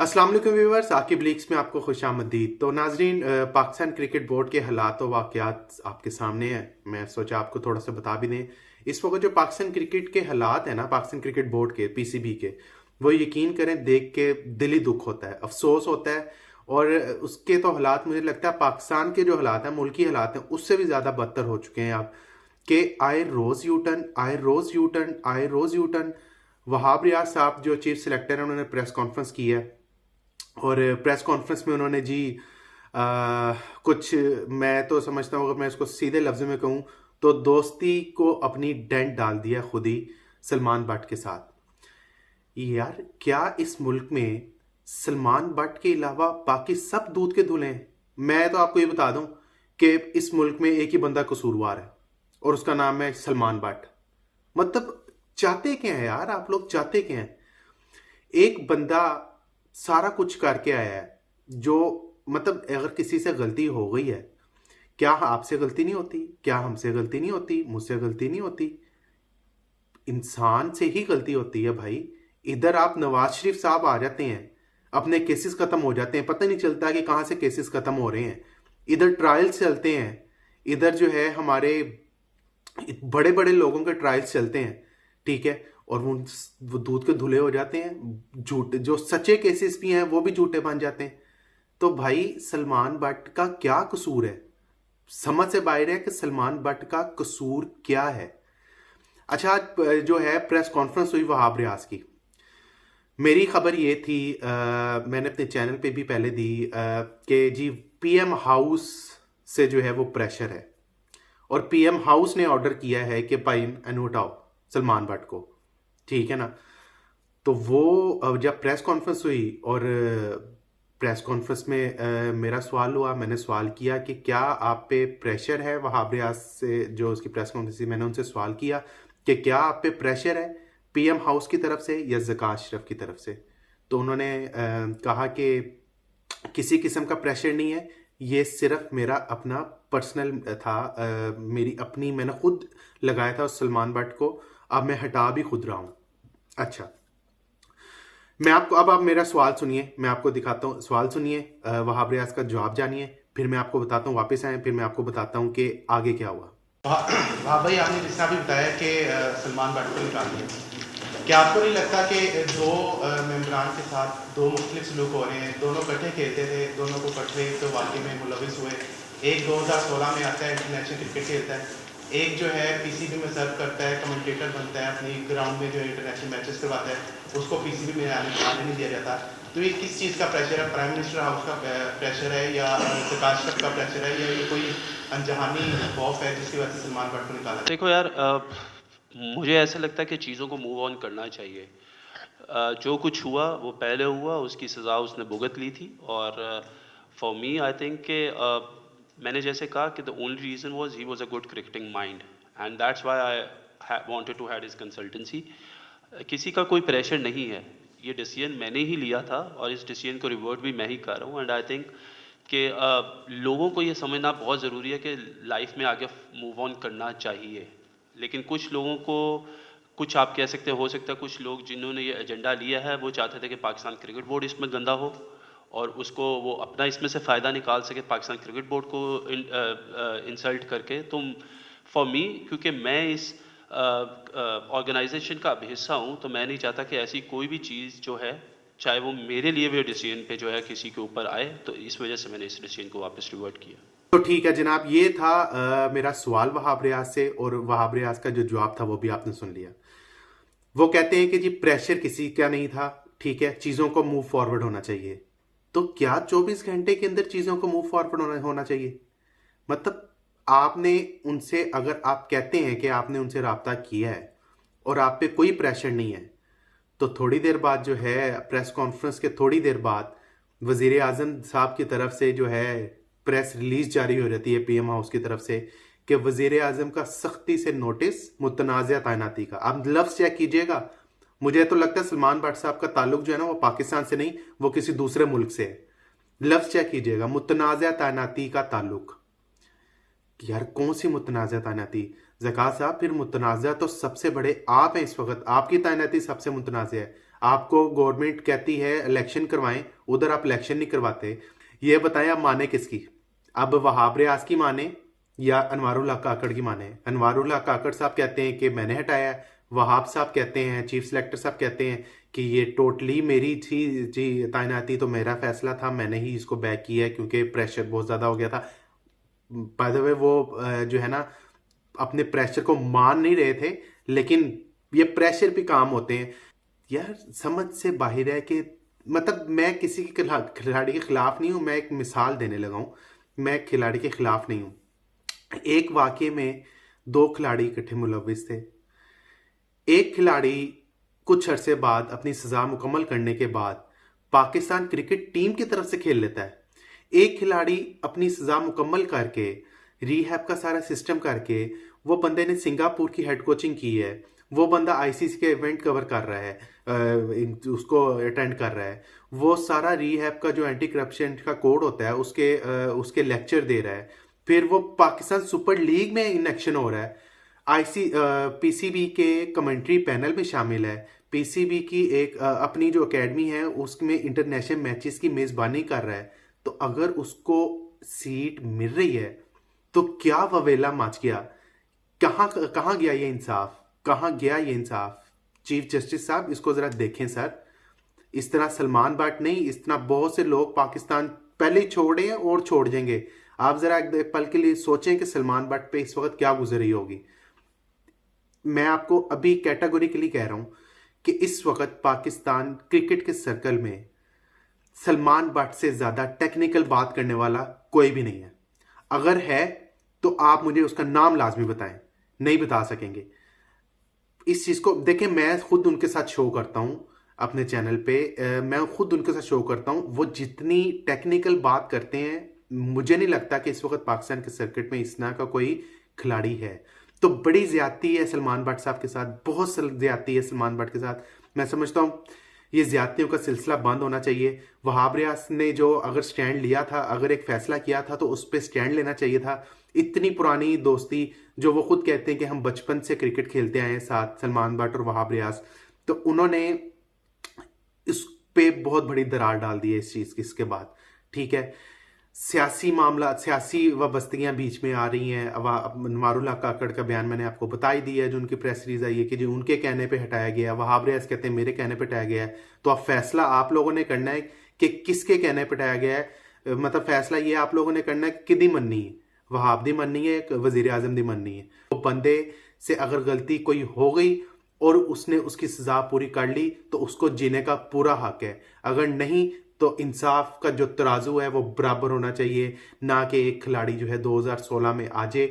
अस्सलाम वालेकुम viewers, Aqib leaks में आपको खुशामदीद। तो नाजरीन, पाकिस्तान क्रिकेट बोर्ड के हालात और वाक़यात आपके सामने हैं। मैं सोचा आपको थोड़ा सा बता भी दें। इस वक्त जो पाकिस्तान क्रिकेट के हालात हैं ना, पाकिस्तान क्रिकेट बोर्ड के, पीसीबी के, वो यकीन करें देख के दिली दुख होता है, अफसोस होता है। और उसके तो हालात मुझे लगता है पाकिस्तान के जो हालात हैं, मुल्की हालात हैं, उससे भी ज़्यादा बदतर हो चुके हैं अब। कि आए रोज़ यूटर्न, आए रोज़ यूटर्न, आए रोज़ यूटर्न। वहाब रियाज साहब जो चीफ सेलेक्टर हैं, उन्होंने प्रेस कॉन्फ्रेंस की है। और प्रेस कॉन्फ्रेंस में उन्होंने जी कुछ, मैं तो समझता हूँ, अगर मैं इसको सीधे लफ्ज़ में कहूँ तो दोस्ती को अपनी डेंट डाल दिया खुद ही सलमान बट के साथ। यार, क्या इस मुल्क में सलमान बट के अलावा बाकी सब दूध के धुले हैं? मैं तो आपको ये बता दूं कि इस मुल्क में एक ही बंदा कसूरवार है और उसका नाम है सलमान बट। मतलब चाहते क्या हैं यार, आप लोग चाहते क्या हैं? एक बंदा सारा कुछ करके आया है, जो मतलब अगर किसी से गलती हो गई है, क्या आपसे गलती नहीं होती? क्या हमसे गलती नहीं होती? मुझसे गलती नहीं होती? इंसान से ही गलती होती है भाई। इधर आप नवाज शरीफ साहब आ जाते हैं, अपने केसेस खत्म हो जाते हैं, पता नहीं चलता कि कहां से केसेस खत्म हो रहे हैं। इधर ट्रायल्स चलते हैं, इधर जो है हमारे बड़े बड़े लोगों के ट्रायल्स चलते हैं, ठीक है, और वो दूध के धुले हो जाते हैं। झूठे जो सच्चे केसेस भी हैं वो भी झूठे बन जाते हैं। तो भाई, सलमान बट का क्या कसूर है? समझ से बाहर है कि सलमान बट का कसूर क्या है। अच्छा, आज जो है प्रेस कॉन्फ्रेंस हुई वहाब रियाज की। मेरी खबर ये थी, मैंने अपने चैनल पे भी पहले दी, कि जी पीएम हाउस से जो है वो प्रेशर है और पीएम हाउस ने ऑर्डर किया है कि भाई एनु हटाओ सलमान बट को, ठीक है ना। तो वो जब प्रेस कॉन्फ्रेंस हुई और प्रेस कॉन्फ्रेंस में मेरा सवाल हुआ, मैंने सवाल किया कि क्या आप पे प्रेशर है? वहाब रियाज से जो उसकी प्रेस कॉन्फ्रेंस थी, मैंने उनसे सवाल किया कि क्या आप पे प्रेशर है पीएम हाउस की तरफ से या ज़कात अशरफ की तरफ से? तो उन्होंने कहा कि किसी किस्म का प्रेशर नहीं है, ये सिर्फ मेरा अपना पर्सनल था, मेरी अपनी, मैंने खुद लगाया था उस सलमान बट को, अब मैं हटा भी खुद रहा हूँ। अच्छा, मैं आपको, अब आप मेरा सवाल सुनिए, मैं आपको दिखाता हूँ, सवाल सुनिए, वहाब रियाज का जवाब जानिए, फिर मैं आपको बताता हूँ, वापस आए, फिर मैं आपको बताता हूँ कि आगे क्या हुआ। वाह भाई, आपने जिस तरह भी बताया कि सलमान बट को निकाल दिया, क्या आपको नहीं लगता कि दो मेम्बरान के साथ दो मुख्तलिफ सलूक हो रहे हैं? दोनों इकट्ठे खेलते थे, दोनों को इकट्ठे तो वाकई में मुलविस हुए। एक 2016 में आता है, इंटरनेशनल क्रिकेट खेलता है, एक जो है पीसीबी में सर्व करता है, कमेंटेटर बनता है, अपनी ग्राउंड में जो है इंटरनेशनल मैचेस करवाता है, उसको पीसीबी में आने नहीं दिया जाता। तो ये किस चीज़ का प्रेशर है? प्राइम मिनिस्टर हाउस का प्रेशर है या ज़कात अशरफ का प्रेशर है, या ये कोई अनजहानी खौफ है जिसकी वजह से सलमान बट को निकाला? देखो यार, मुझे ऐसा लगता है कि चीज़ों को मूव ऑन करना चाहिए। जो कुछ हुआ वो पहले हुआ, उसकी सज़ा उसने भुगत ली थी। और फॉर मी आई थिंक कि मैंने जैसे कहा कि the only reason was he was a good cricketing mind and that's why I wanted to had his consultancy. किसी का कोई प्रेशर नहीं है, ये डिसीजन मैंने ही लिया था और इस डिसीजन को रिवर्ट भी मैं ही कर रहा हूँ। एंड आई थिंक कि लोगों को ये समझना बहुत ज़रूरी है कि लाइफ में आगे मूव ऑन करना चाहिए। लेकिन कुछ लोगों को, कुछ आप कह सकते हो सकता है कुछ लोग जिन्होंने ये एजेंडा लिया है वो चाहते थे कि पाकिस्तान क्रिकेट बोर्ड इसमें गंदा हो और उसको वो अपना इसमें से फ़ायदा निकाल सके पाकिस्तान क्रिकेट बोर्ड को इंसल्ट करके। तो फॉर मी, क्योंकि मैं इस ऑर्गेनाइजेशन का अब हिस्सा हूँ, तो मैं नहीं चाहता कि ऐसी कोई भी चीज़ जो है, चाहे वो मेरे लिए भी डिसीजन पे जो है किसी के ऊपर आए, तो इस वजह से मैंने इस डिसीजन को वापस रिवर्ट किया। तो ठीक है जनाब, ये था मेरा सवाल वहाब रियाज से, और वहाब रियाज का जो जवाब था वो भी आपने सुन लिया। वो कहते हैं कि जी प्रेशर किसी का नहीं था, ठीक है, चीज़ों को मूव फॉरवर्ड होना चाहिए। तो क्या 24 घंटे के अंदर चीज़ों को मूव फॉरवर्ड होना चाहिए? मतलब आपने उनसे, अगर आप कहते हैं कि आपने उनसे राब्ता किया है और आप पे कोई प्रेशर नहीं है, तो थोड़ी देर बाद जो है प्रेस कॉन्फ्रेंस के थोड़ी देर बाद वजीर आजम साहब की तरफ से जो है प्रेस रिलीज जारी हो जाती है पीएम हाउस की तरफ से कि वजीर आजम का सख्ती से नोटिस मुतनाज़ तैनाती का। आप लफ्ज़ चेक कीजिएगा, मुझे तो लगता है सलमान भट्ट साहब का ताल्लुक जो है ना वो पाकिस्तान से नहीं, वो किसी दूसरे मुल्क से है। लफ्ज़ चेक कीजिएगा, मुतनाज़ तैनाती का ताल्लुक। यार कौन सी मुतनाज़ तैनाती ज़कात साहब? फिर मुतनाज़ तो सबसे बड़े आप हैं इस वक्त, आपकी तैनाती सबसे मुतनाज़ है। आपको गवर्नमेंट कहती है इलेक्शन करवाएं, उधर आप इलेक्शन नहीं करवाते। ये बताएं आप माने किसकी? अब वहाब रियाज की माने या अनवारुल्लाह काकड़ की माने? अनवारुल्लाह काकड़ साहब कहते हैं कि मैंने हटाया, वहाब साहब कहते हैं, चीफ सेलेक्टर साहब कहते हैं कि ये टोटली मेरी थी जी तैनाती, तो मेरा फैसला था, मैंने ही इसको बैक किया है क्योंकि प्रेशर बहुत ज़्यादा हो गया था। बाय द वे वो जो है ना अपने प्रेशर को मान नहीं रहे थे, लेकिन ये प्रेशर भी काम होते हैं यार। समझ से बाहर है कि मतलब मैं किसी के खिलाड़ी के खिलाफ नहीं हूं, मैं एक मिसाल देने लगा हूं, मैं खिलाड़ी के खिलाफ नहीं हूं। एक वाकये में दो खिलाड़ी इकट्ठे मुलविस थे। एक खिलाड़ी कुछ अरसे बाद अपनी सजा मुकम्मल करने के बाद पाकिस्तान क्रिकेट टीम की तरफ से खेल लेता है। एक खिलाड़ी अपनी सजा मुकम्मल करके रीहैब का सारा सिस्टम करके, वो बंदे ने सिंगापुर की हेड कोचिंग की है, वो बंदा आईसीसी के इवेंट कवर कर रहा है, उसको अटेंड कर रहा है, वो सारा रीहैब का जो एंटी करप्शन का कोड होता है उसके लेक्चर दे रहा है, फिर वो पाकिस्तान सुपर लीग में इन एक्शन हो रहा है, पीसीबी के कमेंट्री पैनल में शामिल है, पीसीबी की एक अपनी जो एकेडमी है उसमें इंटरनेशनल मैचेस की मेजबानी कर रहा है। तो अगर उसको सीट मिल रही है तो क्या ववेला मच गया? कहाँ गया ये इंसाफ? कहाँ गया ये इंसाफ? चीफ जस्टिस साहब इसको जरा देखें सर। इस तरह सलमान बट नहीं, इस तरह बहुत से लोग पाकिस्तान पहले ही छोड़े हैं और छोड़ जाएंगे। आप जरा एक पल के लिए सोचें कि सलमान बट पे इस वक्त क्या गुजर रही होगी। मैं आपको अभी कैटेगोरिकली कह रहा हूं कि इस वक्त पाकिस्तान क्रिकेट के सर्कल में सलमान बट से ज्यादा टेक्निकल बात करने वाला कोई भी नहीं है। अगर है तो आप मुझे उसका नाम लाजमी बताएं, नहीं बता सकेंगे। इस चीज को देखें, मैं खुद उनके साथ शो करता हूं अपने चैनल पे, मैं खुद उनके साथ शो करता हूं। वो जितनी टेक्निकल बात करते हैं, मुझे नहीं लगता कि इस वक्त पाकिस्तान के सर्किट में इस तरह का कोई खिलाड़ी है। तो बड़ी ज्यादती है सलमान बट साहब के साथ, बहुत ज्यादती है सलमान बट के साथ। मैं समझता हूं ये ज्यादतियों का सिलसिला बंद होना चाहिए। वहाब रियाज ने जो अगर स्टैंड लिया था, अगर एक फैसला किया था, तो उस पर स्टैंड लेना चाहिए था। इतनी पुरानी दोस्ती, जो वो खुद कहते हैं कि हम बचपन से क्रिकेट खेलते आए हैं साथ, सलमान बट और वहाब रियाज, तो उन्होंने इस पे बहुत बड़ी दरार डाल दी है इस चीज की। इसके बाद ठीक है, सियासी मामला, सियासी वाबस्तियां बीच में आ रही हैं। अनवारुल्लाह काकड़ का बयान मैंने आपको बता ही दिया है, जो उनकी प्रेस रिलीज आई है कि जो उनके कहने पे हटाया गया। वहाब रियाज कहते हैं मेरे कहने पे हटाया गया है। तो अब फैसला आप लोगों ने करना है कि किसके कहने पे हटाया गया है। मतलब फैसला ये आप लोगों ने करना है कि किदी मननी है, वहाब दी मननी है, वजीर आजम दी मननी है। तो बंदे से अगर गलती कोई हो गई और उसने उसकी सजा पूरी कर ली तो उसको जीने का पूरा हक है। अगर नहीं तो इंसाफ का जो तराजू है वो बराबर होना चाहिए, ना कि एक खिलाड़ी जो है 2016 में आ जाए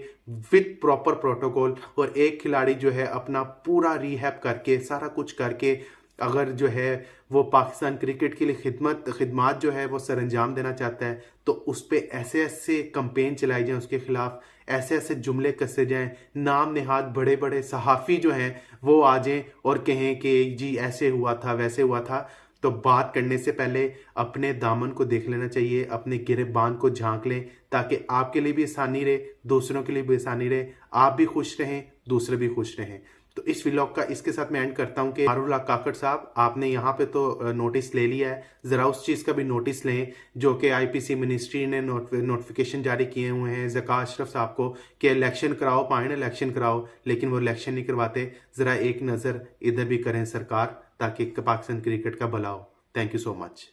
विद प्रॉपर प्रोटोकॉल, और एक खिलाड़ी जो है अपना पूरा रीहैब करके सारा कुछ करके अगर जो है वो पाकिस्तान क्रिकेट के लिए खिदमत जो है वो सर अंजाम देना चाहता है, तो उस पर ऐसे ऐसे कंपेन चलाई जाए उसके खिलाफ, ऐसे ऐसे जुमले कसे जाएं, नाम नेहाद बड़े बड़े सहाफ़ी जो हैं वो आ जाएं और कहें कि जी ऐसे हुआ था वैसे हुआ था। तो बात करने से पहले अपने दामन को देख लेना चाहिए, अपने गिरबान को झांक लें, ताकि आपके लिए भी आसानी रहे, दूसरों के लिए भी आसानी रहे, आप भी खुश रहें, दूसरे भी खुश रहें। तो इस व्लॉग का इसके साथ मैं एंड करता हूं कि अनवारुल्लाह काकड़ साहब, आपने यहाँ पे तो नोटिस ले लिया है, ज़रा उस चीज़ का भी नोटिस लें जो कि आईपीसी मिनिस्ट्री ने नोटिफिकेशन जारी किए हुए हैं ज़का अशरफ साहब को कि इलेक्शन कराओ, पाइन इलेक्शन कराओ, लेकिन वो इलेक्शन नहीं करवाते। ज़रा एक नज़र इधर भी करें सरकार, ताकि पाकिस्तान क्रिकेट का भला हो। Thank you so much.